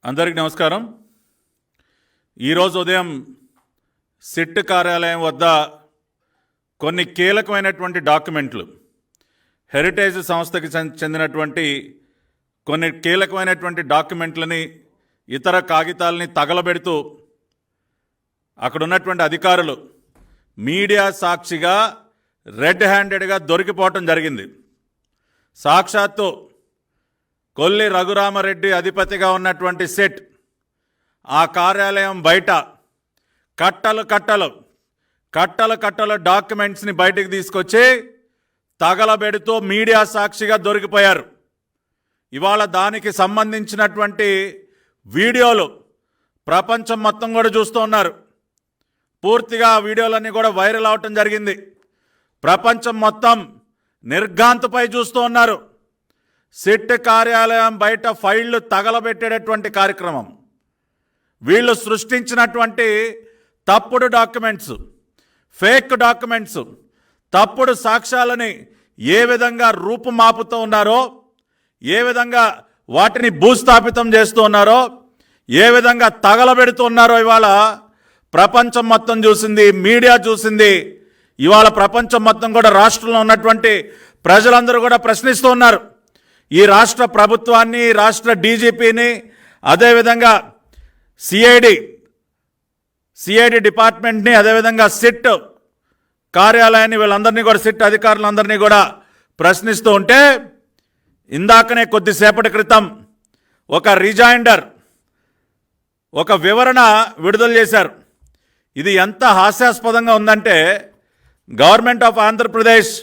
అందరికీ నమస్కారం. ఈరోజు ఉదయం సిట్ కార్యాలయం వద్ద కొన్ని కీలకమైనటువంటి డాక్యుమెంట్లు, హెరిటేజ్ సంస్థకి చెందినటువంటి కొన్ని కీలకమైనటువంటి డాక్యుమెంట్లని, ఇతర కాగితాలని తగలబెడుతూ అక్కడ ఉన్నటువంటి అధికారులు మీడియా సాక్షిగా రెడ్ హ్యాండెడ్గా దొరికిపోవటం జరిగింది. సాక్షాత్తు కొల్లి రఘురామరెడ్డి అధిపతిగా ఉన్నటువంటి సెట్ ఆ కార్యాలయం బయట కట్టలు డాక్యుమెంట్స్ని బయటకు తీసుకొచ్చి తగలబెడుతూ మీడియా సాక్షిగా దొరికిపోయారు. ఇవాళ దానికి సంబంధించినటువంటి వీడియోలు ప్రపంచం మొత్తం కూడా చూస్తూ ఉన్నారు. పూర్తిగా ఆ వీడియోలన్నీ కూడా వైరల్ అవటం జరిగింది. ప్రపంచం మొత్తం నిర్ఘాంతపై చూస్తూ ఉన్నారు. సిట్ కార్యాలయం బయట ఫైళ్లు తగలబెట్టేటటువంటి కార్యక్రమం, వీళ్ళు సృష్టించినటువంటి తప్పుడు డాక్యుమెంట్స్, ఫేక్ డాక్యుమెంట్స్, తప్పుడు సాక్ష్యాలని ఏ విధంగా రూపుమాపుతూ ఉన్నారో, ఏ విధంగా వాటిని భూస్థాపితం చేస్తూ ఉన్నారో, ఏ విధంగా తగలబెడుతూ ఉన్నారో ఇవాళ ప్రపంచం మొత్తం చూసింది, మీడియా చూసింది. ఇవాళ ప్రపంచం మొత్తం కూడా రాష్ట్రంలో ఉన్నటువంటి ప్రజలందరూ కూడా ప్రశ్నిస్తూ ఉన్నారు. ఈ రాష్ట్ర ప్రభుత్వాన్ని, రాష్ట్ర డీజీపీని, అదేవిధంగా సిఐడి డిపార్ట్మెంట్ని, అదేవిధంగా సిట్ కార్యాలయాన్ని, వీళ్ళందరినీ కూడా, సిట్ అధికారులందరినీ కూడా ప్రశ్నిస్తూ ఉంటే, ఇందాకనే కొద్దిసేపటి క్రితం ఒక రిజైండర్, ఒక వివరణ విడుదల చేశారు. ఇది ఎంత హాస్యాస్పదంగా ఉందంటే, government of Andhra Pradesh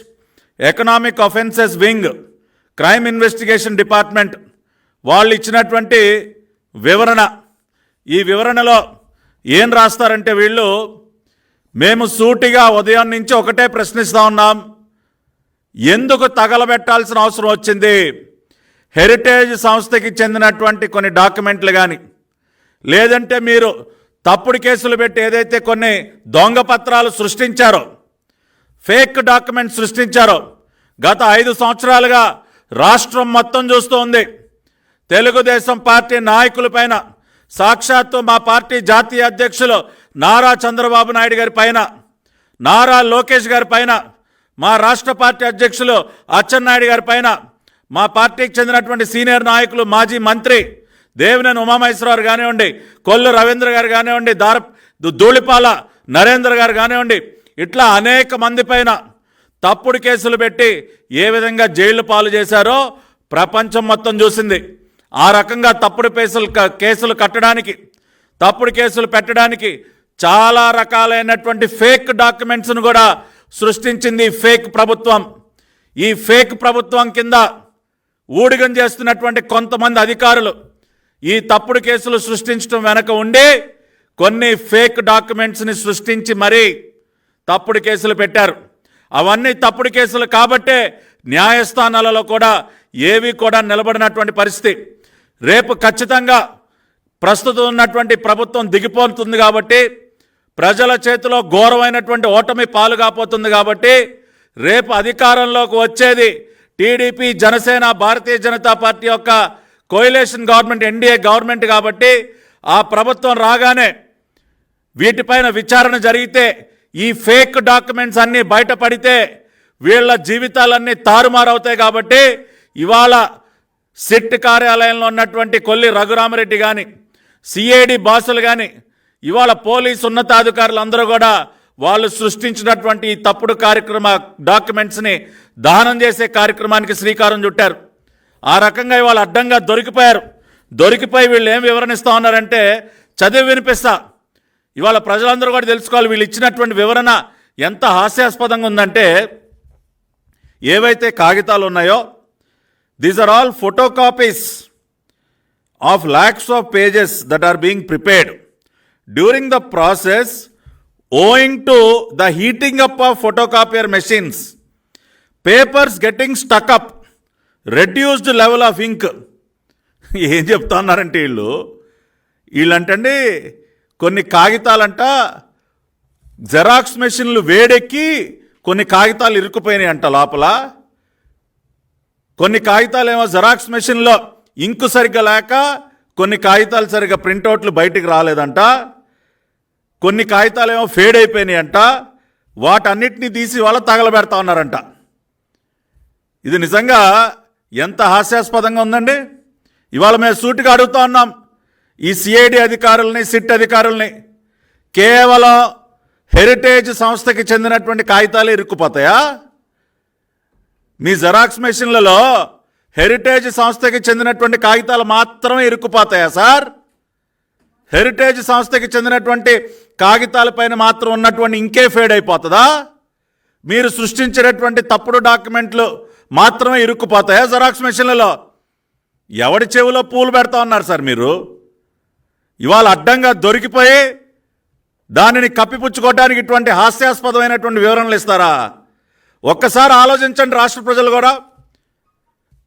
economic offences wing, crime investigation department వాళ్ళు ఇచ్చినటువంటి వివరణ. ఈ వివరణలో ఏం రాస్తారంటే, వీళ్ళు మేము సూటిగా ఉదయం నుంచి ఒకటే ప్రశ్నిస్తూ ఉన్నాం, ఎందుకు తగలబెట్టాల్సిన అవసరం వచ్చింది? హెరిటేజ్ సంస్థకి చెందినటువంటి కొన్ని డాక్యుమెంట్లు కానీ, లేదంటే మీరు తప్పుడు కేసులు పెట్టి ఏదైతే కొన్ని దొంగ పత్రాలు సృష్టించారో, ఫేక్ డాక్యుమెంట్స్ సృష్టించారో, గత 5 సంవత్సరాలుగా రాష్ట్రం మొత్తం చూస్తూ ఉంది. తెలుగుదేశం పార్టీ నాయకులపైన, సాక్షాత్తు మా పార్టీ జాతీయ అధ్యక్షులు నారా చంద్రబాబు నాయుడు గారి పైన, నారా లోకేష్ గారి పైన, మా రాష్ట్ర పార్టీ అధ్యక్షులు అచ్చెన్నాయుడు గారి పైన, మా పార్టీకి చెందినటువంటి సీనియర్ నాయకులు, మాజీ మంత్రి దేవినేని ఉమామహేశ్వరరావు కానివ్వండి, కొల్లు రవీంద్ర గారు కానివ్వండి, ధూళిపాల నరేంద్ర గారు కానివ్వండి, ఇట్లా అనేక మంది పైన తప్పుడు కేసులు పెట్టి ఏ విధంగా జైలు పాలు చేశారో ప్రపంచం మొత్తం చూసింది. ఆ రకంగా తప్పుడు కేసులు కట్టడానికి, తప్పుడు కేసులు పెట్టడానికి చాలా రకాలైనటువంటి ఫేక్ డాక్యుమెంట్స్ను కూడా సృష్టించింది ఫేక్ ప్రభుత్వం. ఈ ఫేక్ ప్రభుత్వం కింద ఊడిగం చేస్తున్నటువంటి కొంతమంది అధికారులు ఈ తప్పుడు కేసులు సృష్టించడం వెనక ఉండి కొన్ని ఫేక్ డాక్యుమెంట్స్ని సృష్టించి మరీ తప్పుడు కేసులు పెట్టారు. అవన్నీ తప్పుడు కేసులు కాబట్టే న్యాయస్థానాలలో కూడా ఏవి కూడా నిలబడినటువంటి పరిస్థితి. రేపు ఖచ్చితంగా ప్రస్తుతం ఉన్నటువంటి ప్రభుత్వం దిగిపోతుంది కాబట్టి, ప్రజల చేతిలో ఘోరమైనటువంటి ఓటమి పాలు కాబోతుంది కాబట్టి, రేపు అధికారంలోకి వచ్చేది టీడీపీ, జనసేన, భారతీయ జనతా పార్టీ యొక్క కోయిలేషన్ గవర్నమెంట్, ఎన్డీఏ గవర్నమెంట్ కాబట్టి, ఆ ప్రభుత్వం రాగానే వీటిపైన విచారణ జరిగితే, ఈ ఫేక్ డాక్యుమెంట్స్ అన్నీ బయటపడితే వీళ్ళ జీవితాలన్నీ తారుమారవుతాయి. కాబట్టి ఇవాళ సిట్ కార్యాలయంలో ఉన్నటువంటి కొల్లి రఘురామరెడ్డి కానీ, సిఐడి బాసులు కానీ, ఇవాళ పోలీసు ఉన్నతాధికారులు అందరూ కూడా వాళ్ళు సృష్టించినటువంటి ఈ తప్పుడు డాక్యుమెంట్స్ని దహనం చేసే కార్యక్రమానికి శ్రీకారం చుట్టారు. ఆ రకంగా ఇవాళ అడ్డంగా దొరికిపోయి వీళ్ళు ఏం వివరణిస్తూ ఉన్నారంటే, చదివి వినిపిస్తా. ఇవాళ ప్రజలందరూ కూడా తెలుసుకోవాలి, వీళ్ళు ఇచ్చినటువంటి వివరణ ఎంత హాస్యాస్పదంగా ఉందంటే, ఏవైతే కాగితాలు ఉన్నాయో, these are all photocopies of lakhs of pages that are being prepared. During the process, owing to the heating up of photocopier machines, papers getting stuck up, reduced level of ink. ఏం చెప్తున్నారంటే వీళ్ళంటండి, కొన్ని కాగితాలంట xerox మెషిన్లు వేడెక్కి కొన్ని కాగితాలు ఇరుక్కుపోయినాయి అంట లోపల. కొన్ని కాగితాలు ఏమో జెరాక్స్ మెషిన్లో ఇంకు సరిగ్గా లేక కొన్ని కాగితాలు సరిగా ప్రింటౌట్లు బయటికి రాలేదంట, కొన్ని కాగితాలు ఏమో ఫేడ్ అయిపోయినాయి అంట, వాటన్నిటినీ తీసి వాళ్ళ తగలబెడతా ఉన్నారంట. ఇది నిజంగా ఎంత హాస్యాస్పదంగా ఉందండి. ఇవాళ మేము సూటిగా అడుగుతా ఉన్నాం ఈ సిఐడి అధికారుల్ని, సిట్ అధికారుల్ని, కేవలం హెరిటేజ్ సంస్థకి చెందినటువంటి కాగితాలు ఇరుక్కుపోతాయా? మీ జెరాక్స్ మెషిన్లలో హెరిటేజ్ సంస్థకి చెందినటువంటి కాగితాలు మాత్రమే ఇరుక్కుపోతాయా సార్? హెరిటేజ్ సంస్థకి చెందినటువంటి కాగితాలపైన మాత్రం ఉన్నటువంటి ఇంకే ఫేడ్ అయిపోతుందా? మీరు సృష్టించినటువంటి తప్పుడు డాక్యుమెంట్లు మాత్రమే ఇరుక్కుపోతాయా జెరాక్స్ మెషిన్లలో? ఎవడి చెవిలో పూలు పెడతా ఉన్నారు సార్ మీరు? ఇవాళ అడ్డంగా దొరికిపోయి దానిని కప్పిపుచ్చుకోవడానికి ఇటువంటి హాస్యాస్పదమైనటువంటి వివరణలు ఇస్తారా? ఒక్కసారి ఆలోచించండి రాష్ట్ర ప్రజలు కూడా.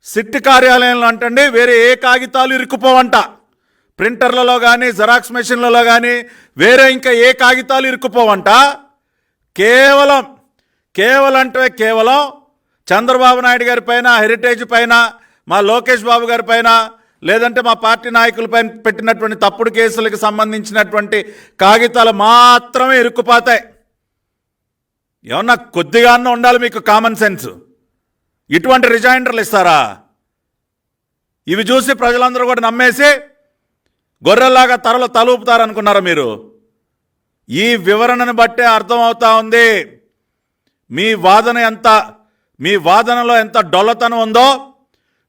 సిట్ కార్యాలయంలో అంటండి వేరే ఏ కాగితాలు ఇరుక్కుపోవంట, ప్రింటర్లలో కానీ జెరాక్స్ మెషిన్లలో కానీ వేరే ఇంకా ఏ కాగితాలు ఇరుక్కుపోవంట. కేవలం చంద్రబాబు నాయుడు గారి పైన, హెరిటేజ్ పైన, మా లోకేష్ బాబు గారి పైన, లేదంటే మా పార్టీ నాయకులపైన పెట్టినటువంటి తప్పుడు కేసులకు సంబంధించినటువంటి కాగితాలు మాత్రమే ఇరుక్కుపోతాయి. ఏమన్నా కొద్దిగా ఉండాలి మీకు కామన్ సెన్స్. ఇటువంటి రిజైండర్లు ఇస్తారా? ఇవి చూసి ప్రజలందరూ కూడా నమ్మేసి గొర్రెల్లాగా తలూపుతారనుకున్నారా మీరు? ఈ వివరణను బట్టే అర్థమవుతా ఉంది మీ వాదనలో ఎంత డొల్లతనం ఉందో,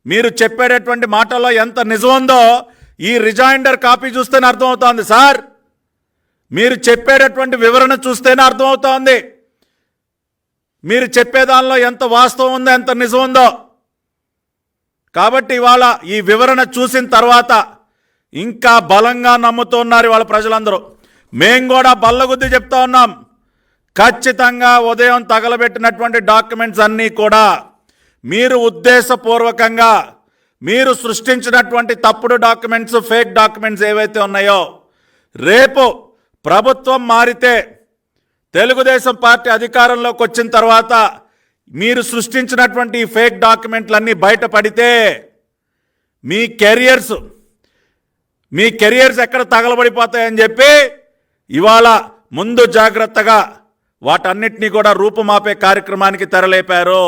మీరు చెప్పేటటువంటి మాటల్లో ఎంత నిజం ఉందో ఈ రిజైండర్ కాపీ చూస్తేనే అర్థమవుతోంది సార్. మీరు చెప్పేటటువంటి వివరణ చూస్తేనే అర్థమవుతోంది మీరు చెప్పేదానిలో ఎంత వాస్తవం ఉందో, ఎంత నిజం ఉందో. కాబట్టి ఇవాళ ఈ వివరణ చూసిన తర్వాత ఇంకా బలంగా నమ్ముతున్నారు ఇవాళ ప్రజలందరూ. మేము కూడా బల్లగుద్ది చెప్తా ఉన్నాం, ఖచ్చితంగా ఉదయం తగలబెట్టినటువంటి డాక్యుమెంట్స్ అన్నీ కూడా మీరు ఉద్దేశపూర్వకంగా మీరు సృష్టించినటువంటి తప్పుడు డాక్యుమెంట్స్, ఫేక్ డాక్యుమెంట్స్ ఏవైతే ఉన్నాయో, రేపు ప్రభుత్వం మారితే, తెలుగుదేశం పార్టీ అధికారంలోకి వచ్చిన తర్వాత మీరు సృష్టించినటువంటి ఈ ఫేక్ డాక్యుమెంట్లన్నీ బయటపడితే మీ కెరియర్స్ ఎక్కడ తగలబడిపోతాయని చెప్పి ఇవాళ ముందు జాగ్రత్తగా వాటన్నిటినీ కూడా రూపుమాపే కార్యక్రమానికి తెరలేపారు.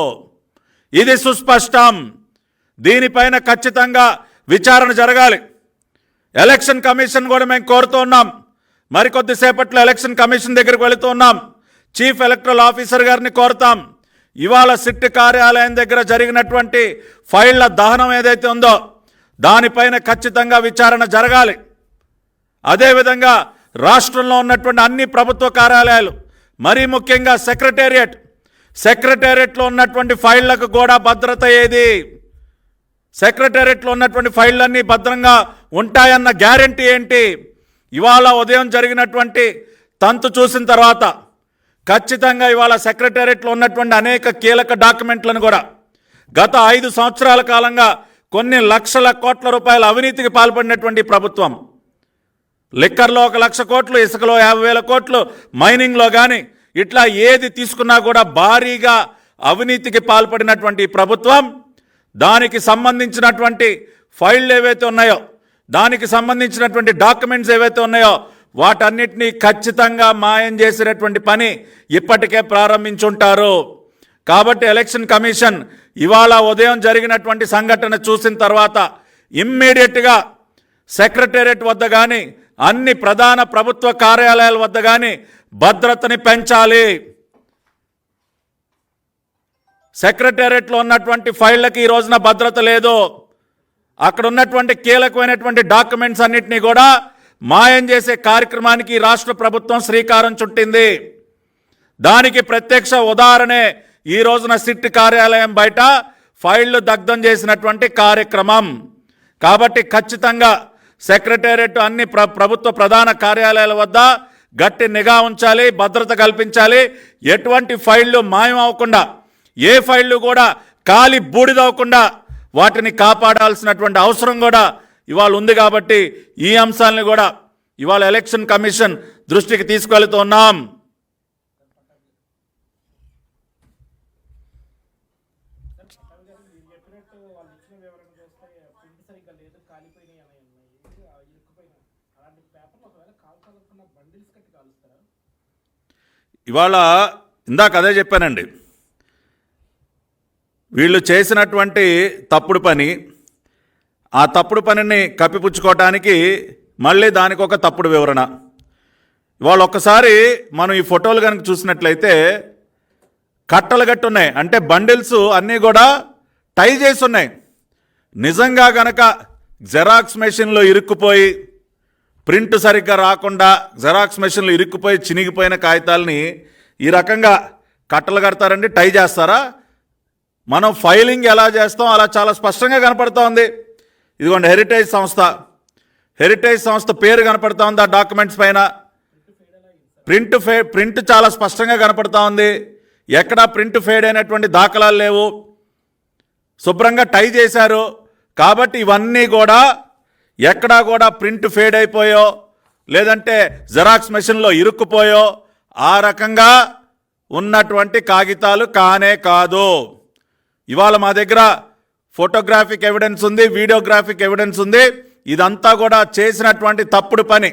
ఇది సుస్పష్టం. దీనిపైన ఖచ్చితంగా విచారణ జరగాలి. ఎలక్షన్ కమిషన్ కూడా మేము కోరుతున్నాం. మరికొద్దిసేపట్లో ఎలక్షన్ కమిషన్ దగ్గరికి వెళుతున్నాం. చీఫ్ ఎలక్టరల్ ఆఫీసర్ గారిని కోరుతాం. ఇవాళ సిట్ కార్యాలయం దగ్గర జరిగినటువంటి ఫైళ్ల దహనం ఏదైతే ఉందో దానిపైన ఖచ్చితంగా విచారణ జరగాలి. అదేవిధంగా రాష్ట్రంలో ఉన్నటువంటి అన్ని ప్రభుత్వ కార్యాలయాలు, మరీ ముఖ్యంగా సెక్రటేరియట్లో ఉన్నటువంటి ఫైళ్లకు కూడా భద్రత ఏది? సెక్రటేరియట్లో ఉన్నటువంటి ఫైళ్ళన్నీ భద్రంగా ఉంటాయన్న గ్యారెంటీ ఏంటి? ఇవాళ ఉదయం జరిగినటువంటి తంతు చూసిన తర్వాత ఖచ్చితంగా ఇవాళ సెక్రటేరియట్లో ఉన్నటువంటి అనేక కీలక డాక్యుమెంట్లను కూడా గత 5 సంవత్సరాల కాలంగా కొన్ని లక్షల కోట్ల రూపాయల అవినీతికి పాల్పడినటువంటి ప్రభుత్వం, లిక్కర్లో 1 లక్ష కోట్లు, ఇసుకలో 50,000 కోట్లు, మైనింగ్లో కానీ ఇట్లా ఏది తీసుకున్నా కూడా భారీగా అవినీతికి పాల్పడినటువంటి ప్రభుత్వం, దానికి సంబంధించినటువంటి ఫైళ్ళు ఏవైతే ఉన్నాయో, దానికి సంబంధించినటువంటి డాక్యుమెంట్స్ ఏవైతే ఉన్నాయో వాటన్నిటినీ ఖచ్చితంగా మాయం చేసినటువంటి పని ఇప్పటికే ప్రారంభించుంటారు. కాబట్టి ఎలక్షన్ కమిషన్ ఇవాళ ఉదయం జరిగినటువంటి సంఘటన చూసిన తర్వాత ఇమ్మీడియట్గా సెక్రటేరియట్ వద్ద కానీ అన్ని ప్రధాన ప్రభుత్వ కార్యాలయాల వద్ద కానీ భద్రతని పెంచాలి. సెక్రటేరియట్లో ఉన్నటువంటి ఫైళ్ళకి ఈ రోజున భద్రత లేదు. అక్కడ ఉన్నటువంటి కీలకమైనటువంటి డాక్యుమెంట్స్ అన్నిటినీ కూడా మాయం చేసే కార్యక్రమానికి రాష్ట్ర ప్రభుత్వం శ్రీకారం చుట్టింది. దానికి ప్రత్యక్ష ఉదాహరణే ఈ రోజున సిట్ కార్యాలయం బయట ఫైళ్లు దగ్ధం చేసినటువంటి కార్యక్రమం. కాబట్టి ఖచ్చితంగా సెక్రటేరియట్ అన్ని ప్రభుత్వ ప్రధాన కార్యాలయాల వద్ద గట్టి నిఘా ఉంచాలి, భద్రత కల్పించాలి. ఎటువంటి ఫైళ్లు మాయం అవ్వకుండా, ఏ ఫైళ్లు కూడా కాలి బూడిదవ్వకుండా వాటిని కాపాడాల్సినటువంటి అవసరం కూడా ఇవాళ ఉంది. కాబట్టి ఈ అంశాలను కూడా ఇవాళ ఎలక్షన్ కమిషన్ దృష్టికి తీసుకెళ్తున్నాం. ఇవాళ ఇందాక అదే చెప్పానండి, వీళ్ళు చేసినటువంటి తప్పుడు పని, ఆ తప్పుడు పనిని కప్పిపుచ్చుకోవటానికి మళ్ళీ దానికి ఒక తప్పుడు వివరణ. ఇవాళ ఒక్కసారి మనం ఈ ఫోటోలు కనుక చూసినట్లయితే కట్టలు గట్టి ఉన్నాయి, అంటే బండిల్స్ అన్నీ కూడా టై చేసి ఉన్నాయి. నిజంగా గనక జెరాక్స్ మెషిన్లో ఇరుక్కుపోయి ప్రింట్ సరిగ్గా రాకుండా జెరాక్స్ మెషిన్లో ఇరుక్కుపోయి చినిగిపోయిన కాగితాలని ఈ రకంగా కట్టలు కడతారండి, టై చేస్తారా? మనం ఫైలింగ్ ఎలా చేస్తాం అలా చాలా స్పష్టంగా కనపడుతూ ఉంది. ఇదిగోండి హెరిటేజ్ సంస్థ పేరు కనపడుతూ ఉంది ఆ డాక్యుమెంట్స్ పైన. ప్రింట్ చాలా స్పష్టంగా కనపడుతూ ఉంది, ఎక్కడా ప్రింట్ ఫేడ్ అయినటువంటి దాఖలాలు లేవు, శుభ్రంగా టై చేశారు. కాబట్టి ఇవన్నీ కూడా ఎక్కడా కూడా ప్రింట్ ఫేడ్ అయిపోయో లేదంటే జెరాక్స్ మెషిన్లో ఇరుక్కుపోయో ఆ రకంగా ఉన్నటువంటి కాగితాలు కానే కాదు. ఇవాళ మా దగ్గర ఫోటోగ్రాఫిక్ ఎవిడెన్స్ ఉంది, వీడియోగ్రాఫిక్ ఎవిడెన్స్ ఉంది. ఇదంతా కూడా చేసినటువంటి తప్పుడు పని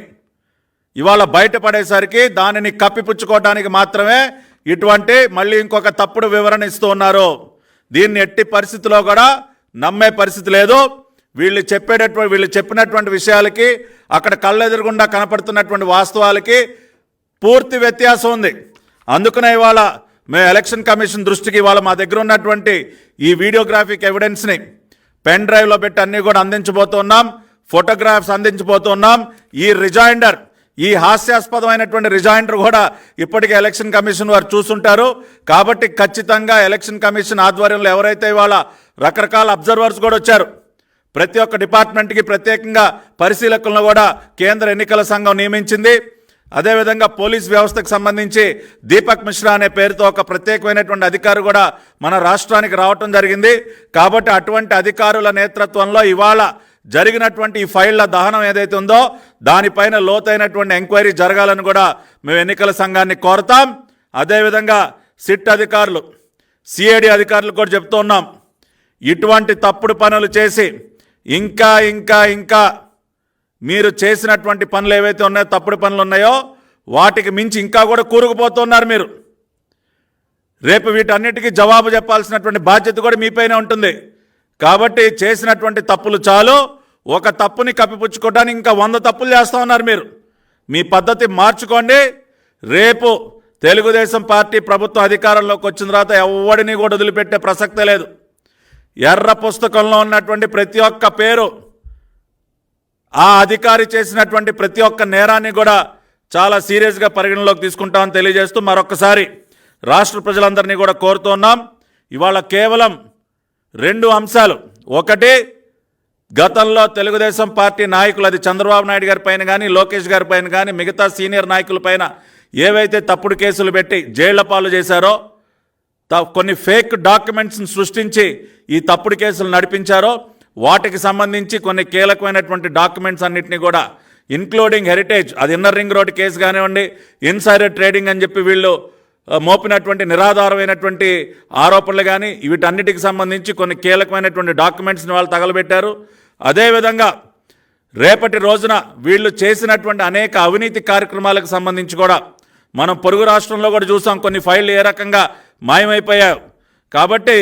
ఇవాళ బయటపడేసరికి దానిని కప్పిపుచ్చుకోవడానికి మాత్రమే ఇటువంటి మళ్ళీ ఇంకొక తప్పుడు వివరణ ఇస్తూ ఉన్నారు. దీన్ని ఎట్టి పరిస్థితిలో కూడా నమ్మే పరిస్థితి లేదు. వీళ్ళు చెప్పినటువంటి విషయాలకి అక్కడ కళ్ళెదురుగుండా కనపడుతున్నటువంటి వాస్తవాలకి పూర్తి వ్యత్యాసం ఉంది. అందుకనే ఇవాళ మేము ఎలక్షన్ కమిషన్ దృష్టికి ఇవాళ మా దగ్గర ఉన్నటువంటి ఈ వీడియోగ్రాఫిక్ ఎవిడెన్స్ని పెన్ డ్రైవ్లో పెట్టి అన్నీ కూడా అందించబోతున్నాం, ఫోటోగ్రాఫ్స్ అందించబోతున్నాం. ఈ రిజైండర్, ఈ హాస్యాస్పదమైనటువంటి రిజైండర్ కూడా ఇప్పటికే ఎలక్షన్ కమిషన్ వారు చూసుంటారు. కాబట్టి ఖచ్చితంగా ఎలక్షన్ కమిషన్ ఆధ్వర్యంలో ఎవరైతే ఇవాళ రకరకాల అబ్జర్వర్స్ కూడా వచ్చారు, ప్రతి ఒక్క డిపార్ట్మెంట్కి ప్రత్యేకంగా పరిశీలకులను కూడా కేంద్ర ఎన్నికల సంఘం నియమించింది. అదేవిధంగా పోలీస్ వ్యవస్థకు సంబంధించి దీపక్ మిశ్రా అనే పేరుతో ఒక ప్రత్యేకమైనటువంటి అధికారి కూడా మన రాష్ట్రానికి రావటం జరిగింది. కాబట్టి అటువంటి అధికారుల నేతృత్వంలో ఇవాళ జరిగినటువంటి ఈ ఫైళ్ల దహనం ఏదైతే ఉందో దానిపైన లోతైనటువంటి ఎంక్వైరీ జరగాలని కూడా మేము ఎన్నికల సంఘాన్ని కోరతాం. అదేవిధంగా సిట్ అధికారులు, సిఐడి అధికారులు కూడా చెప్తూ ఉన్నాం, ఇటువంటి తప్పుడు పనులు చేసి ఇంకా ఇంకా ఇంకా మీరు చేసినటువంటి పనులు ఏవైతే ఉన్నాయో, తప్పుడు పనులు ఉన్నాయో వాటికి మించి ఇంకా కూడా కూరుకుపోతున్నారు మీరు. రేపు వీటన్నిటికీ జవాబు చెప్పాల్సినటువంటి బాధ్యత కూడా మీపైనే ఉంటుంది. కాబట్టి చేసినటువంటి తప్పులు చాలు, ఒక తప్పుని కప్పిపుచ్చుకోవడానికి ఇంకా 100 తప్పులు చేస్తూ ఉన్నారు మీరు. మీ పద్ధతి మార్చుకోండి. రేపు తెలుగుదేశం పార్టీ ప్రభుత్వం అధికారంలోకి వచ్చిన తర్వాత ఎవడిని కూడా వదిలిపెట్టే ప్రసక్తే లేదు. ఎర్ర పుస్తకంలో ఉన్నటువంటి ప్రతి ఒక్క పేరు, ఆ అధికారి చేసినటువంటి ప్రతి ఒక్క నేరాన్ని కూడా చాలా సీరియస్గా పరిగణలోకి తీసుకుంటామని తెలియజేస్తూ మరొకసారి రాష్ట్ర ప్రజలందరినీ కూడా కోరుతున్నాం. ఇవాళ కేవలం 2 అంశాలు. ఒకటి, గతంలో తెలుగుదేశం పార్టీ నాయకులు, అది చంద్రబాబు నాయుడు గారి పైన కానీ లోకేష్ గారి పైన కానీ మిగతా సీనియర్ నాయకుల పైన ఏవైతే తప్పుడు కేసులు పెట్టి జైళ్ల పాలు చేశారో, కొన్ని ఫేక్ డాక్యుమెంట్స్ని సృష్టించి ఈ తప్పుడు కేసులు నడిపించారో వాటికి సంబంధించి కొన్ని కీలకమైనటువంటి డాక్యుమెంట్స్ అన్నింటినీ కూడా ఇన్క్లూడింగ్ హెరిటేజ్, అది ఇన్నర్ రింగ్ రోడ్ కేసు కానివ్వండి, ఇన్సైడర్ ట్రేడింగ్ అని చెప్పి వీళ్ళు మోపినటువంటి నిరాధారమైనటువంటి ఆరోపణలు కానీ వీటన్నిటికి సంబంధించి కొన్ని కీలకమైనటువంటి డాక్యుమెంట్స్ని వాళ్ళు తగలబెట్టారు. అదేవిధంగా రేపటి రోజున వీళ్ళు చేసినటువంటి అనేక అవినీతి కార్యక్రమాలకు సంబంధించి కూడా మనం పొరుగు రాష్ట్రంలో కూడా చూసాం, కొన్ని ఫైళ్ళు ఏ రకంగా మాయమైపోయాయి. కాబట్టి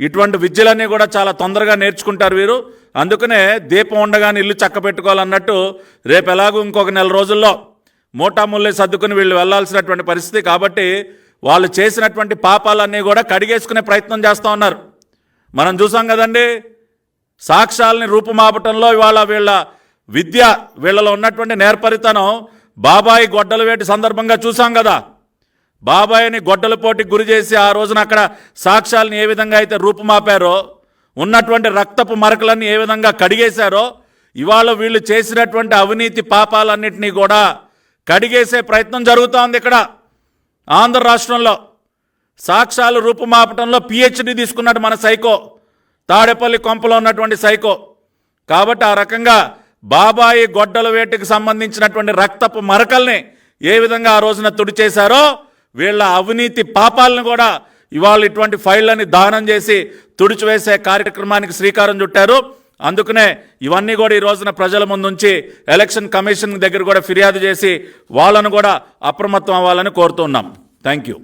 ఇటువంటి విద్యలన్నీ కూడా చాలా తొందరగా నేర్చుకుంటారు వీరు. అందుకనే దీపం ఉండగానే ఇల్లు చక్క పెట్టుకోవాలన్నట్టు రేపు ఎలాగూ ఇంకొక 1 నెల రోజుల్లో మూటాముల్లే సర్దుకుని వీళ్ళు వెళ్లాల్సినటువంటి పరిస్థితి. కాబట్టి వాళ్ళు చేసినటువంటి పాపాలన్నీ కూడా కడిగేసుకునే ప్రయత్నం చేస్తూ ఉన్నారు. మనం చూసాం కదండి, సాక్ష్యాలని రూపుమాపటంలో ఇవాళ వీళ్ళ విద్య, వీళ్ళలో ఉన్నటువంటి నేర్పరితనం బాబాయి గొడ్డల వేటి సందర్భంగా చూసాం కదా. బాబాయిని గొడ్డల పోటీకి గురి చేసి ఆ రోజున అక్కడ సాక్ష్యాలను ఏ విధంగా అయితే రూపుమాపారో, ఉన్నటువంటి రక్తపు మరకలన్నీ ఏ విధంగా కడిగేశారో, ఇవాళ వీళ్ళు చేసినటువంటి అవినీతి పాపాలన్నింటినీ కూడా కడిగేసే ప్రయత్నం జరుగుతోంది ఇక్కడ ఆంధ్ర రాష్ట్రంలో. సాక్ష్యాలు రూపుమాపటంలో పిహెచ్డి తీసుకున్నాడు మన సైకో, తాడేపల్లి కొంపలో ఉన్నటువంటి సైకో. కాబట్టి ఆ రకంగా బాబాయి గొడ్డల వేటికి సంబంధించినటువంటి రక్తపు మరకల్ని ఏ విధంగా ఆ రోజున తుడిచేశారో, వీళ్ళ అవినీతి పాపాలను కూడా ఇవాళ ఇటువంటి ఫైళ్ళని దానం చేసి తుడిచివేసే కార్యక్రమానికి శ్రీకారం చుట్టారు. అందుకనే ఇవన్నీ కూడా ఈ రోజున ప్రజల ముందుంచి ఎలక్షన్ కమిషన్ దగ్గర కూడా ఫిర్యాదు చేసి వాళ్ళను కూడా అప్రమత్తం అవ్వాలని కోరుతున్నాం. Thank you.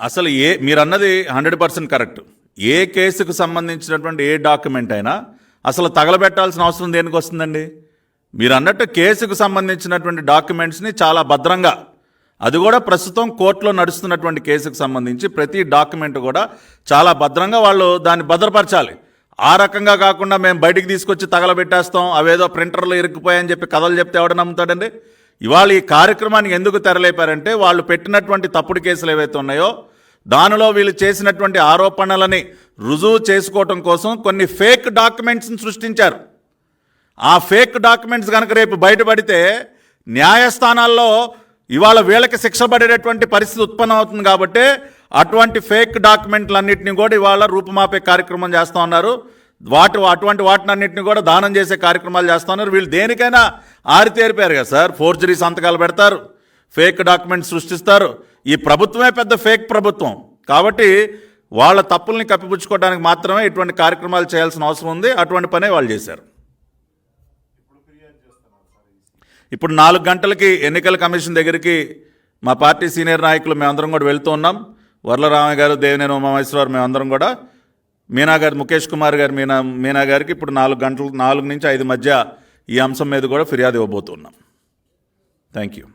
అసలు మీరు అన్నది 100% కరెక్ట్. ఏ కేసుకు సంబంధించినటువంటి ఏ డాక్యుమెంట్ అయినా అసలు తగలబెట్టాల్సిన అవసరం దేనికి వస్తుందండి? మీరు అన్నట్టు కేసుకు సంబంధించినటువంటి డాక్యుమెంట్స్ని చాలా భద్రంగా, అది కూడా ప్రస్తుతం కోర్టులో నడుస్తున్నటువంటి కేసుకు సంబంధించి ప్రతి డాక్యుమెంట్ కూడా చాలా భద్రంగా వాళ్ళు దాన్ని భద్రపరచాలి. ఆ రకంగా కాకుండా మేము బయటికి తీసుకొచ్చి తగలబెట్టేస్తాం, అవేదో ప్రింటర్లో ఇరుక్కుపోయాయని చెప్పి కథలు చెప్తే ఎవడ నమ్ముతాడండి? ఇవాళ ఈ కార్యక్రమానికి ఎందుకు తెరలేపారంటే వాళ్ళు పెట్టినటువంటి తప్పుడు కేసులు ఏవైతే ఉన్నాయో దానిలో వీళ్ళు చేసినటువంటి ఆరోపణలని రుజువు చేసుకోవటం కోసం కొన్ని ఫేక్ డాక్యుమెంట్స్ని సృష్టించారు. ఆ ఫేక్ డాక్యుమెంట్స్ కనుక రేపు బయటపడితే న్యాయస్థానాల్లో ఇవాళ వీళ్ళకి శిక్ష పడేటటువంటి పరిస్థితి ఉత్పన్నం అవుతుంది. కాబట్టి అటువంటి ఫేక్ డాక్యుమెంట్లన్నింటినీ కూడా ఇవాళ రూపుమాపే కార్యక్రమం చేస్తూ ఉన్నారు. అటువంటి వాటినన్నింటినీ కూడా దానం చేసే కార్యక్రమాలు చేస్తూ ఉన్నారు. వీళ్ళు దేనికైనా ఆరితేరిపోయారు కదా సార్. ఫోర్జరీ సంతకాలు పెడతారు, ఫేక్ డాక్యుమెంట్స్ సృష్టిస్తారు. ఈ ప్రభుత్వమే పెద్ద ఫేక్ ప్రభుత్వం. కాబట్టి వాళ్ళ తప్పుల్ని కప్పిపుచ్చుకోవడానికి మాత్రమే ఇటువంటి కార్యక్రమాలు చేయాల్సిన అవసరం ఉంది. అటువంటి పనే వాళ్ళు చేశారు. ఇప్పుడు 4 గంటలకి ఎన్నికల కమిషన్ దగ్గరికి మా పార్టీ సీనియర్ నాయకులు మేమందరం కూడా వెళ్తూ ఉన్నాం. వర్లరామయ్య గారు, దేవినేని ఉమామహేశ్వరరావు, మేమందరం కూడా మీనా గారు, ముఖేష్ కుమార్ గారు, మీనా గారికి ఇప్పుడు 4 నుంచి 5 మధ్య ఈ అంశం మీద కూడా ఫిర్యాదు ఇవ్వబోతున్నాం. Thank you.